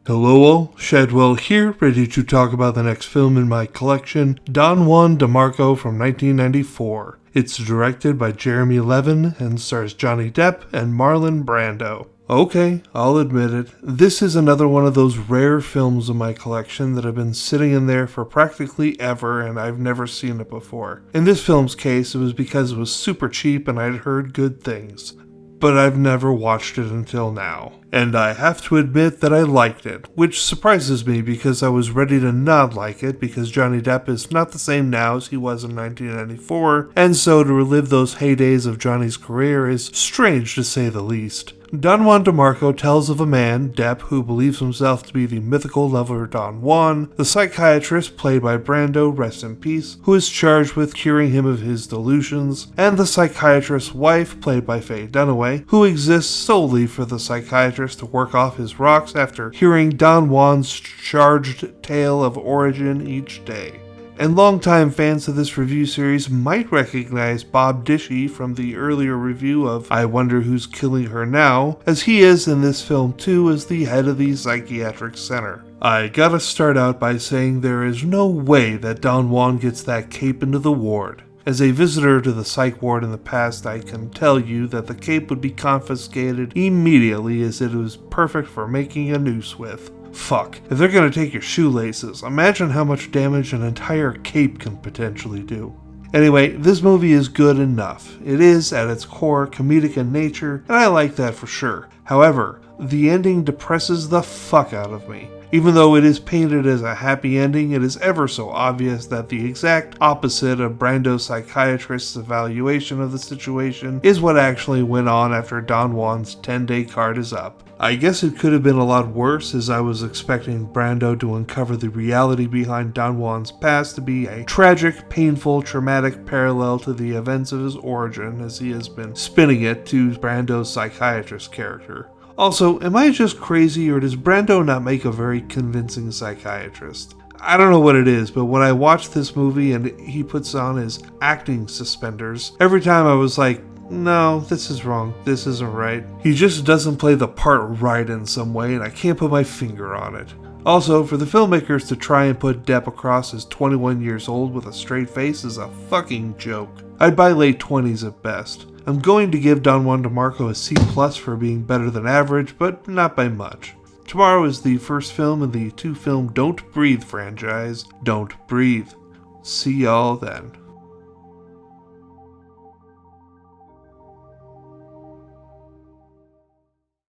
Hello all, Shadwell here, ready to talk about the next film in my collection, Don Juan DeMarco from 1994. It's directed by Jeremy Levin and stars Johnny Depp and Marlon Brando. Okay, I'll admit it, this is another one of those rare films in my collection that have been sitting in there for practically ever and I've never seen it before. In this film's case, it was because it was super cheap and I'd heard good things. But I've never watched it until now. And I have to admit that I liked it, which surprises me because I was ready to not like it because Johnny Depp is not the same now as he was in 1994, and so to relive those heydays of Johnny's career is strange to say the least. Don Juan DeMarco tells of a man, Depp, who believes himself to be the mythical lover Don Juan, the psychiatrist played by Brando, rest in peace, who is charged with curing him of his delusions, and the psychiatrist's wife, played by Faye Dunaway, who exists solely for the psychiatrist to work off his rocks after hearing Don Juan's charged tale of origin each day. And longtime fans of this review series might recognize Bob Dishy from the earlier review of I Wonder Who's Killing Her Now, as he is in this film too as the head of the psychiatric center. I gotta start out by saying there is no way that Don Juan gets that cape into the ward. As a visitor to the psych ward in the past, I can tell you that the cape would be confiscated immediately as it was perfect for making a noose with. Fuck, if they're gonna take your shoelaces, imagine how much damage an entire cape can potentially do. Anyway, this movie is good enough. It is, at its core, comedic in nature, and I like that for sure. However, the ending depresses the fuck out of me. Even though it is painted as a happy ending, it is ever so obvious that the exact opposite of Brando's psychiatrist's evaluation of the situation is what actually went on after Don Juan's 10-day card is up. I guess it could have been a lot worse, as I was expecting Brando to uncover the reality behind Don Juan's past to be a tragic, painful, traumatic parallel to the events of his origin, as he has been spinning it to Brando's psychiatrist character. Also, am I just crazy, or does Brando not make a very convincing psychiatrist? I don't know what it is, but when I watch this movie and he puts on his acting suspenders, every time I was like, no, this is wrong, this isn't right. He just doesn't play the part right in some way, and I can't put my finger on it. Also, for the filmmakers to try and put Depp across as 21 years old with a straight face is a fucking joke. I'd buy late 20s at best. I'm going to give Don Juan DeMarco a C+ for being better than average, but not by much. Tomorrow is the first film in the 2-film Don't Breathe franchise, Don't Breathe. See y'all then.